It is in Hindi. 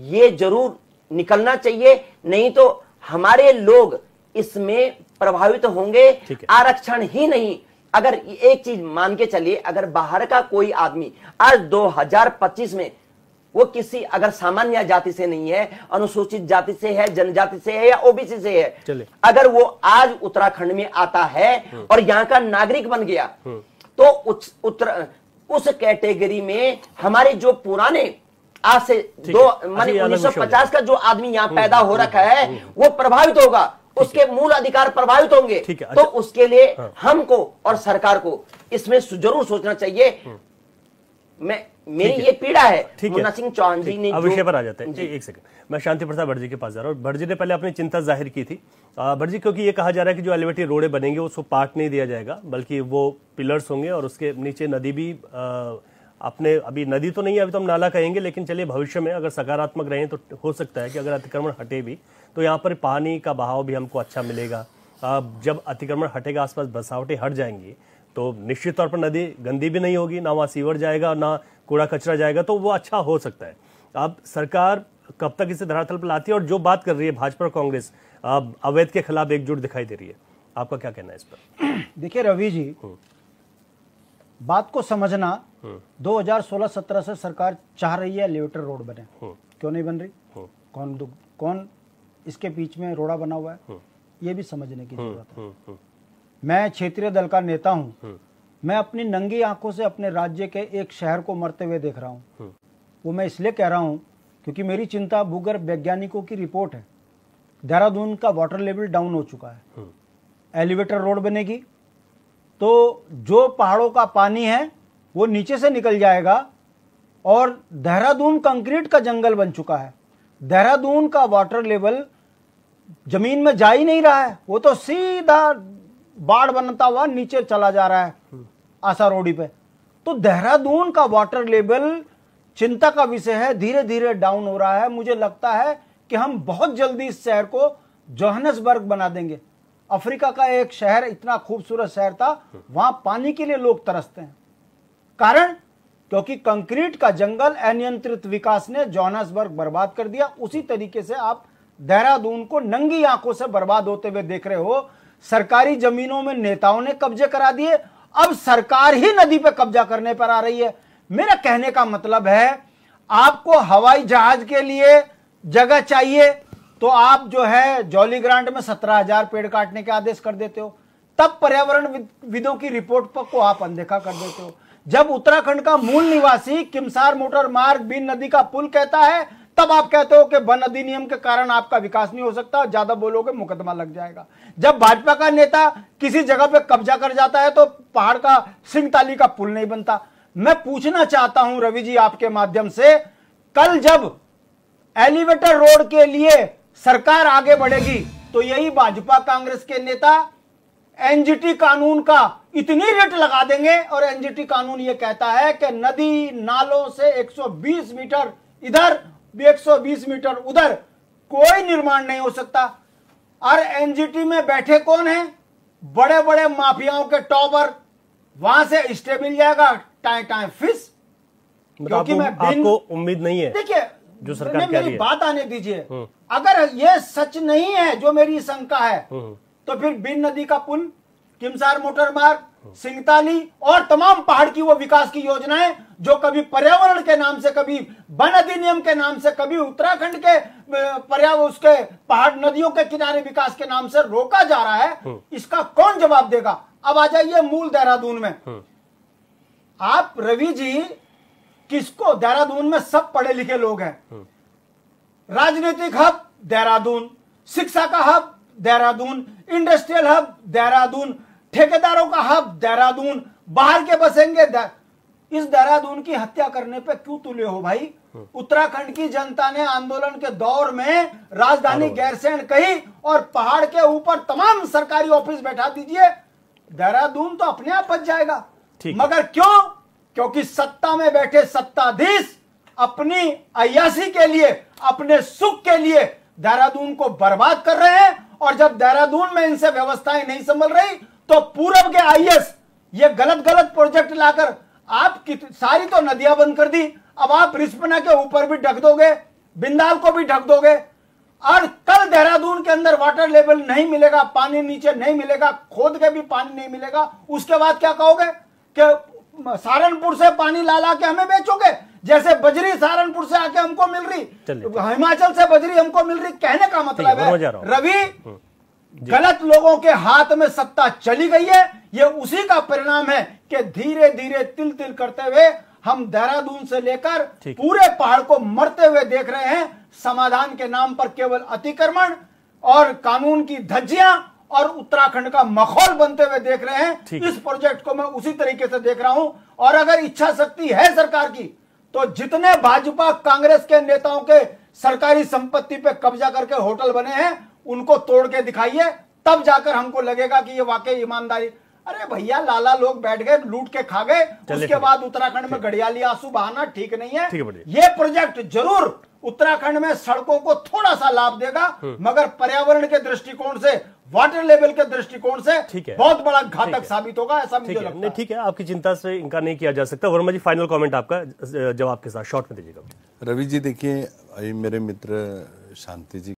ये जरूर निकलना चाहिए, नहीं तो हमारे लोग इसमें प्रभावित होंगे। आरक्षण ही नहीं, अगर एक चीज मान के चलिए, अगर बाहर का कोई आदमी आज 2025 में वो किसी अगर सामान्य जाति से नहीं है, अनुसूचित जाति से है, जनजाति से है या ओबीसी से है, अगर वो आज उत्तराखंड में आता है और यहाँ का नागरिक बन गया, तो उस कैटेगरी में हमारे जो पुराने आज से 1950 का जो आदमी यहाँ पैदा हो रखा है वो प्रभावित होगा, उसके मूल अधिकार प्रभावित होंगे। तो उसके लिए हमको और सरकार को इसमें जरूर सोचना चाहिए। मेरी ये पीड़ा है। मुन्ना सिंह चौहान जी ने विषय पर आ जाते हैं। एक सेकंड, मैं शांति प्रसाद भट्ट जी के पास जा रहा हूँ। भट्ट जी ने पहले अपनी चिंता जाहिर की थी। भट्ट जी, क्योंकि ये कहा जा रहा है कि जो एलिवेटेड रोडें बनेंगे उसको पार्ट नहीं दिया जाएगा, बल्कि वो पिलर्स होंगे और उसके नीचे नदी भी अपने, अभी नदी तो नहीं है, अभी तो हम नाला कहेंगे, लेकिन चलिए भविष्य में अगर सकारात्मक रहे तो हो सकता है कि अगर अतिक्रमण हटे भी तो यहाँ पर पानी का बहाव भी हमको अच्छा मिलेगा। जब अतिक्रमण हटेगा, आसपास बसावटें हट जाएंगी, तो निश्चित तौर पर नदी गंदी भी नहीं होगी, ना वहाँ सीवर जाएगा ना कूड़ा कचरा जाएगा, तो वो अच्छा हो सकता है। अब सरकार कब तक इसे धरातल पर लाती है? और जो बात कर रही है भाजपा और कांग्रेस, अवैध के खिलाफ एकजुट दिखाई दे रही है, आपका क्या कहना है इस पर? देखिए रवि जी, बात को समझना, 2016-17 से सरकार चाह रही है एलिवेटेड रोड बने, क्यों नहीं बन रही? कौन इसके बीच में रोड़ा बना हुआ है, ये भी समझने की जरूरत है। मैं क्षेत्रीय दल का नेता हूं, मैं अपनी नंगी आंखों से अपने राज्य के एक शहर को मरते हुए देख रहा हूं। वो मैं इसलिए कह रहा हूं क्योंकि मेरी चिंता भूगर्भ वैज्ञानिकों की रिपोर्ट है। देहरादून का वाटर लेवल डाउन हो चुका है, एलिवेटेड रोड बनेगी तो जो पहाड़ों का पानी है वो नीचे से निकल जाएगा, और देहरादून कंक्रीट का जंगल बन चुका है। देहरादून का वाटर लेवल जमीन में जा ही नहीं रहा है, वो तो सीधा बाढ़ बनता हुआ नीचे चला जा रहा है आसा रोडी पे। तो देहरादून का वाटर लेवल चिंता का विषय है, धीरे धीरे डाउन हो रहा है। मुझे लगता है कि हम बहुत जल्दी इस शहर को जोहान्सबर्ग बना देंगे। अफ्रीका का एक शहर, इतना खूबसूरत शहर था, वहां पानी के लिए लोग तरसते हैं। कारण क्योंकि कंक्रीट का जंगल, अनियंत्रित विकास ने जोहान्सबर्ग बर्बाद कर दिया। उसी तरीके से आप देहरादून को नंगी आंखों से बर्बाद होते हुए देख रहे हो। सरकारी जमीनों में नेताओं ने कब्जे करा दिए, अब सरकार ही नदी पे कब्जा करने पर आ रही है। मेरा कहने का मतलब है, आपको हवाई जहाज के लिए जगह चाहिए तो आप जो है जॉली ग्रांट में 17,000 पेड़ काटने के आदेश कर देते हो, तब पर्यावरण विदों की रिपोर्ट पर को आप अनदेखा कर देते हो। जब उत्तराखंड का मूल निवासी किमसार मोटर मार्ग, बीन नदी का पुल कहता है, तब आप कहते हो कि वन अधिनियम के कारण आपका विकास नहीं हो सकता, ज्यादा बोलोगे मुकदमा लग जाएगा। जब भाजपा का नेता किसी जगह पे कब्जा कर जाता है तो पहाड़ का सिंगताली का पुल नहीं बनता। मैं पूछना चाहता हूं रवि जी आपके माध्यम से, कल जब एलिवेटर रोड के लिए सरकार आगे बढ़ेगी तो यही भाजपा कांग्रेस के नेता एनजीटी कानून का इतनी रेट लगा देंगे, और एनजीटी कानून यह कहता है कि नदी नालों से 120 मीटर इधर 120 मीटर उधर कोई निर्माण नहीं हो सकता। और एनजीटी में बैठे कौन हैं? बड़े बड़े माफियाओं के टॉपर, वहां से स्टे मिल जाएगा, टाइम टाइम फिश। क्योंकि मैं आपको उम्मीद नहीं है, देखिए जो सरकार कह रही है, मेरी बात आने दीजिए। अगर यह सच नहीं है जो मेरी शंका है, तो फिर बीन नदी का पुल, किमसार मोटर मार्ग, सिंगताली और तमाम पहाड़ की वो विकास की योजनाएं जो कभी पर्यावरण के नाम से, कभी वन अधिनियम के नाम से, कभी उत्तराखंड के पर्यावरण, उसके पहाड़ नदियों के किनारे विकास के नाम से रोका जा रहा है, इसका कौन जवाब देगा? अब आ जाइए मूल देहरादून में। आप रवि जी किसको, देहरादून में सब पढ़े लिखे लोग हैं, राजनीतिक हब देहरादून, शिक्षा का hub Dehradun, industrial hub Dehradun, ठेकेदारों का हब देहरादून, बाहर के बसेंगे इस देहरादून की हत्या करने पे क्यों तुले हो भाई? उत्तराखंड की जनता ने आंदोलन के दौर में राजधानी गैरसैंण कही और पहाड़ के ऊपर तमाम सरकारी ऑफिस बैठा दीजिए, देहरादून तो अपने आप बच जाएगा। मगर क्यों? क्योंकि सत्ता में बैठे सत्ताधीश अपनी अय्यासी के लिए, अपने सुख के लिए देहरादून को बर्बाद कर रहे हैं। और जब देहरादून में इनसे व्यवस्थाएं नहीं संभल रही तो पूरब के आईएएस ये गलत गलत प्रोजेक्ट लाकर आप सारी तो नदियां बंद कर दी, अब आप रिस्पना के ऊपर भी ढक दोगे। बिंदाल को भी ढक दोगे, और कल देहरादून के अंदर वाटर लेवल नहीं मिलेगा, पानी नीचे नहीं मिलेगा, खोद के भी पानी नहीं मिलेगा, उसके बाद क्या कहोगे कि सहारनपुर से पानी ला ला के हमें बेचोगे, जैसे बजरी सहारनपुर से आके हमको मिल रही, हिमाचल से बजरी हमको मिल रही। कहने का मतलब है रवि, गलत लोगों के हाथ में सत्ता चली गई है। ये उसी का परिणाम है कि धीरे धीरे तिल तिल करते हुए हम देहरादून से लेकर पूरे पहाड़ को मरते हुए देख रहे हैं। समाधान के नाम पर केवल अतिक्रमण और कानून की धज्जियां और उत्तराखंड का मखौल बनते हुए देख रहे हैं। इस प्रोजेक्ट को मैं उसी तरीके से देख रहा हूं, और अगर इच्छा शक्ति है सरकार की तो जितने भाजपा कांग्रेस के नेताओं के सरकारी संपत्ति पे कब्जा करके होटल बने हैं उनको तोड़ के दिखाइए, तब जाकर हमको लगेगा कि ये वाकई ईमानदारी। अरे भैया, लाला लोग बैठ गए, लूट के खा गए, उसके बाद उत्तराखंड में घड़ियाली आंसू बहाना ठीक नहीं है। ये प्रोजेक्ट जरूर उत्तराखंड में सड़कों को थोड़ा सा लाभ देगा, मगर पर्यावरण के दृष्टिकोण से, वाटर लेवल के दृष्टिकोण से बहुत बड़ा घातक साबित होगा, ऐसा मुझे लगता है। ठीक है, आपकी चिंता से इनकार नहीं किया जा सकता। वर्मा जी, फाइनल कमेंट आपका जवाब के साथ शॉर्ट में दीजिएगा। रवि जी, देखिए, मेरे मित्र शांति जी